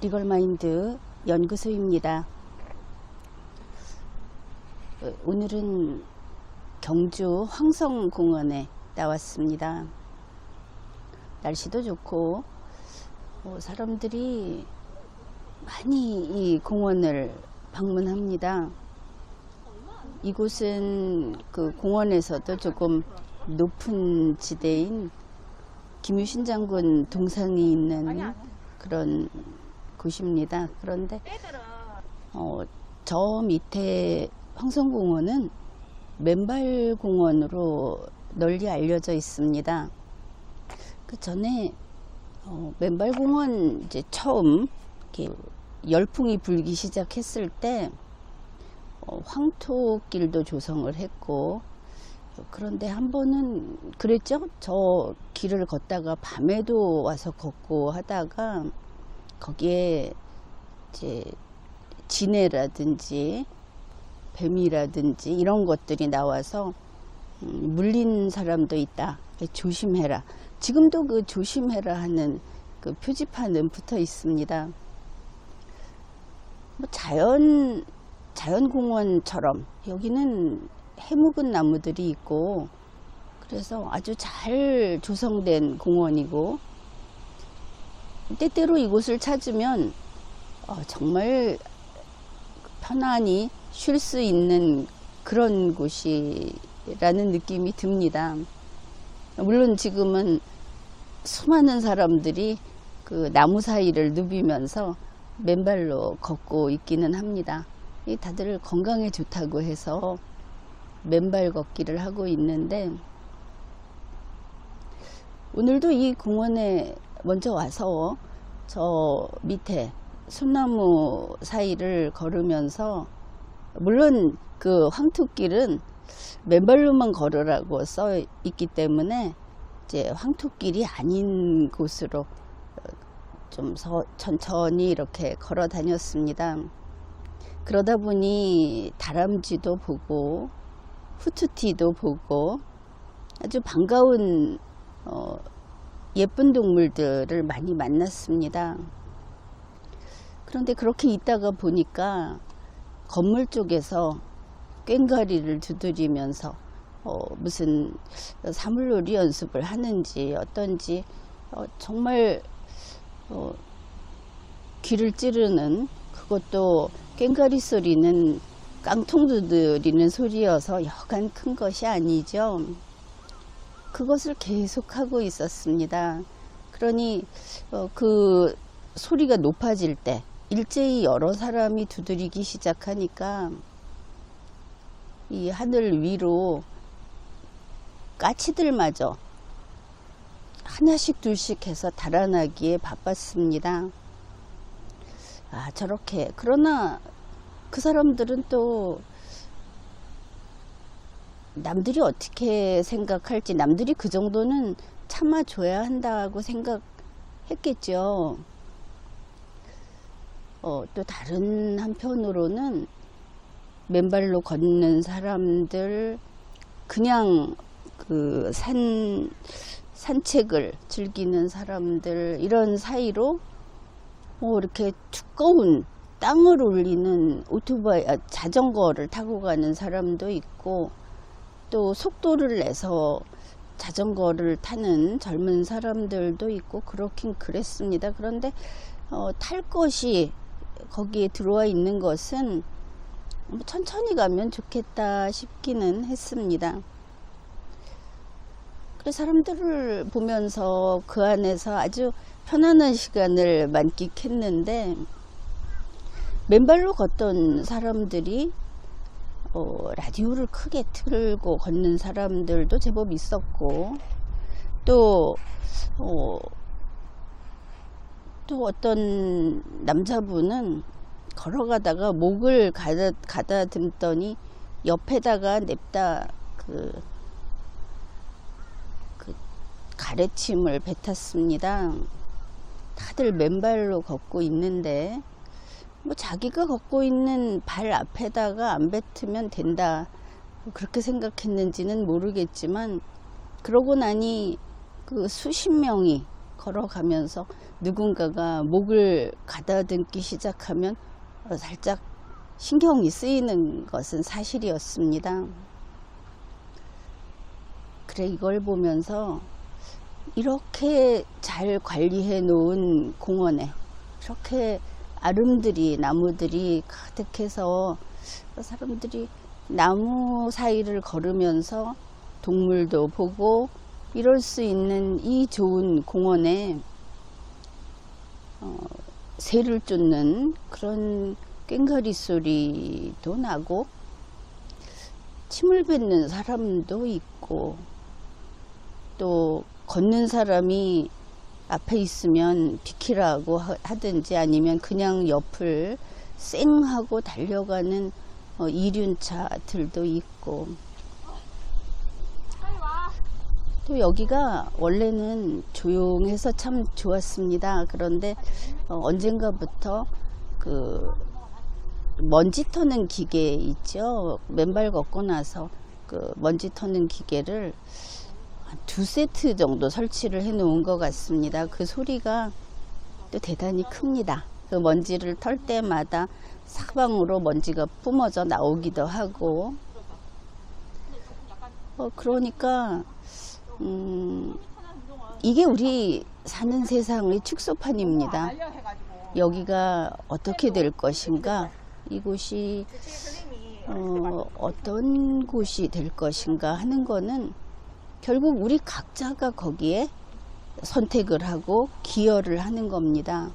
리걸마인드 연구소입니다. 오늘은 경주 황성공원에 나왔습니다. 날씨도 좋고 사람들이 많이 이 공원을 방문합니다. 이곳은 그 공원에서도 조금 높은 지대인 김유신 장군 동상이 있는 그런 곳입니다. 그런데 저 밑에 황성공원은 맨발공원으로 널리 알려져 있습니다. 그 전에 맨발공원 이제 처음 이렇게 열풍이 불기 시작했을 때 황토길도 조성을 했고, 그런데 한 번은 그랬죠. 저 길을 걷다가 밤에도 와서 걷고 하다가 거기에 이제 지네라든지 뱀이라든지 이런 것들이 나와서 물린 사람도 있다, 조심해라. 지금도 그 조심해라 하는 그 표지판은 붙어 있습니다. 자연공원처럼 여기는 해묵은 나무들이 있고, 그래서 아주 잘 조성된 공원이고, 때때로 이곳을 찾으면 정말 편안히 쉴 수 있는 그런 곳이라는 느낌이 듭니다. 물론 지금은 수많은 사람들이 그 나무 사이를 누비면서 맨발로 걷고 있기는 합니다. 다들 건강에 좋다고 해서 맨발 걷기를 하고 있는데, 오늘도 이 공원에 먼저 와서 저 밑에 소나무 사이를 걸으면서, 물론 그 황토길은 맨발로만 걸으라고 써 있기 때문에 이제 황토길이 아닌 곳으로 좀 천천히 이렇게 걸어 다녔습니다. 그러다 보니 다람쥐도 보고 후투티도 보고 아주 반가운 예쁜 동물들을 많이 만났습니다. 그런데 그렇게 있다가 보니까 건물 쪽에서 꽹과리를 두드리면서 무슨 사물놀이 연습을 하는지 어떤지 정말 귀를 찌르는, 그것도 꽹과리 소리는 깡통 두드리는 소리여서 여간 큰 것이 아니죠. 그것을 계속하고 있었습니다. 그러니 그 소리가 높아질 때 일제히 여러 사람이 두드리기 시작하니까 이 하늘 위로 까치들마저 하나씩 둘씩 해서 달아나기에 바빴습니다. 저렇게. 그러나 그 사람들은 또 남들이 어떻게 생각할지, 남들이 그 정도는 참아줘야 한다고 생각했겠죠. 또 다른 한편으로는 맨발로 걷는 사람들, 그냥 그 산책을 즐기는 사람들, 이런 사이로 이렇게 두꺼운 땅을 올리는 오토바이, 자전거를 타고 가는 사람도 있고, 또 속도를 내서 자전거를 타는 젊은 사람들도 있고, 그렇긴 그랬습니다. 그런데 탈 것이 거기에 들어와 있는 것은 천천히 가면 좋겠다 싶기는 했습니다. 그래서 사람들을 보면서 그 안에서 아주 편안한 시간을 만끽했는데, 맨발로 걷던 사람들이 라디오를 크게 틀고 걷는 사람들도 제법 있었고, 또 어떤 남자분은 걸어가다가 목을 가다듬더니 옆에다가 냅다 그 가래침을 뱉었습니다. 다들 맨발로 걷고 있는데 자기가 걷고 있는 발 앞에다가 안 뱉으면 된다, 그렇게 생각했는지는 모르겠지만, 그러고 나니 그 수십 명이 걸어가면서 누군가가 목을 가다듬기 시작하면 살짝 신경이 쓰이는 것은 사실이었습니다. 그래, 이걸 보면서 이렇게 잘 관리해 놓은 공원에 이렇게 아름드리 나무들이 가득해서 사람들이 나무 사이를 걸으면서 동물도 보고 이럴 수 있는 이 좋은 공원에 새를 쫓는 그런 꽹과리 소리도 나고 침을 뱉는 사람도 있고 또 걷는 사람이 앞에 있으면 비키라고 하든지 아니면 그냥 옆을 쌩 하고 달려가는 이륜차들도 있고, 또 여기가 원래는 조용해서 참 좋았습니다. 그런데 언젠가부터 그 먼지 터는 기계 있죠. 맨발 걷고 나서 그 먼지 터는 기계를 한 2세트 정도 설치를 해 놓은 것 같습니다. 그 소리가 또 대단히 큽니다. 그 먼지를 털 때마다 사방으로 먼지가 뿜어져 나오기도 하고, 그러니까 이게 우리 사는 세상의 축소판입니다. 여기가 어떻게 될 것인가, 이곳이 어떤 곳이 될 것인가 하는 거는 결국 우리 각자가 거기에 선택을 하고 기여를 하는 겁니다.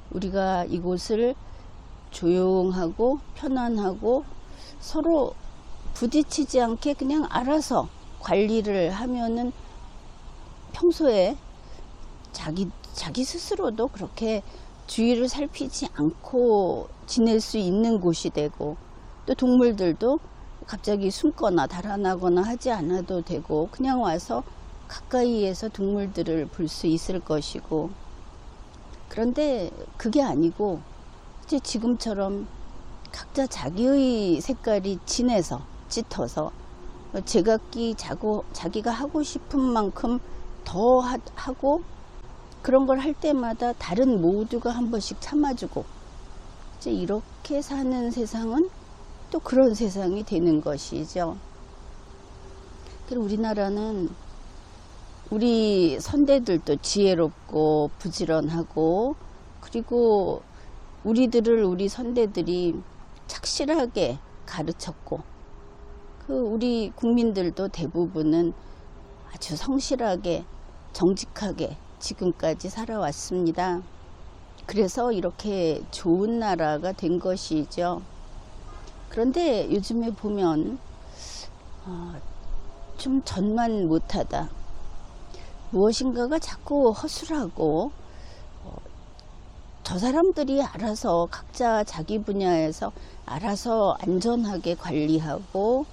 우리가 이곳을 조용하고 편안하고 서로 부딪히지 않게 그냥 알아서 관리를 하면은 평소에 자기 스스로도 그렇게 주위를 살피지 않고 지낼 수 있는 곳이 되고, 또 동물들도 갑자기 숨거나 달아나거나 하지 않아도 되고 그냥 와서 가까이에서 동물들을 볼 수 있을 것이고, 그런데 그게 아니고 이제 지금처럼 각자 자기의 색깔이 진해서 짙어서 제각기 자기가 하고 싶은 만큼 더 하고, 그런 걸 할 때마다 다른 모두가 한 번씩 참아주고, 이제 이렇게 사는 세상은 또 그런 세상이 되는 것이죠. 그리고 우리나라는 우리 선대들도 지혜롭고 부지런하고, 그리고 우리 선대들이 착실하게 가르쳤고, 우리 국민들도 대부분은 아주 성실하게 정직하게 지금까지 살아왔습니다. 그래서 이렇게 좋은 나라가 된 것이죠. 그런데 요즘에 보면 좀 전만못하다, 무엇인가가 자꾸 허술하고, 저 사람들이 알아서 각자 자기 분야에서 알아서 안전하게 관리하고,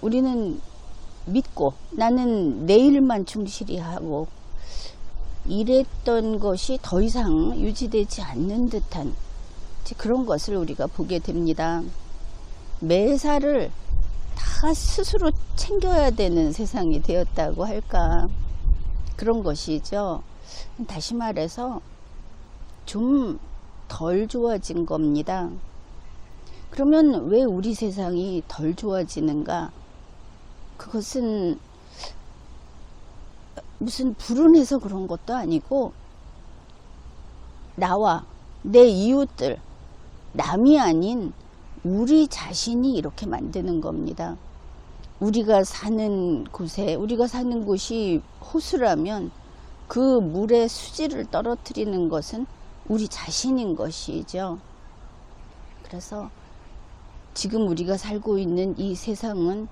우리는 믿고 나는 내 일만 충실히 하고, 이랬던 것이 더 이상 유지되지 않는 듯한 그런 것을 우리가 보게 됩니다. 매사를 다 스스로 챙겨야 되는 세상이 되었다고 할까, 그런 것이죠. 다시 말해서 좀 덜 좋아진 겁니다. 그러면 왜 우리 세상이 덜 좋아지는가? 그것은 무슨 불운해서 그런 것도 아니고, 나와 내 이웃들, 남이 아닌 우리 자신이 이렇게 만드는 겁니다. 우리가 사는 곳이 호수라면 그 물의 수질을 떨어뜨리는 것은 우리 자신인 것이죠. 그래서 지금 우리가 살고 있는 이 세상은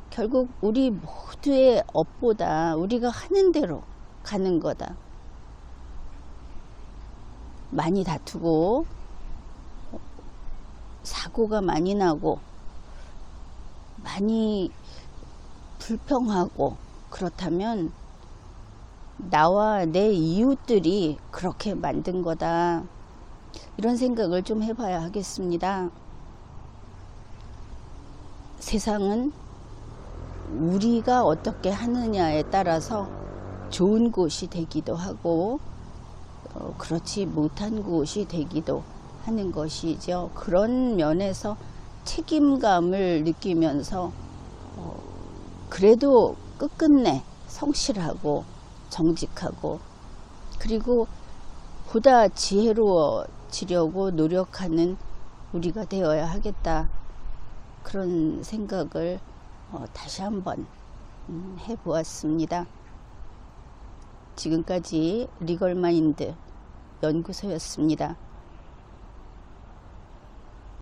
결국 우리 모두의 업보다 우리가 하는 대로 가는 거다. 많이 다투고 사고가 많이 나고 많이 불평하고, 그렇다면 나와 내 이웃들이 그렇게 만든 거다, 이런 생각을 좀 해봐야 하겠습니다. 세상은 우리가 어떻게 하느냐에 따라서 좋은 곳이 되기도 하고 그렇지 못한 곳이 되기도 하는 것이죠. 그런 면에서 책임감을 느끼면서 그래도 끝끝내 성실하고 정직하고 그리고 보다 지혜로워지려고 노력하는 우리가 되어야 하겠다. 그런 생각을 다시 한번 해보았습니다. 지금까지 리걸마인드 연구소였습니다.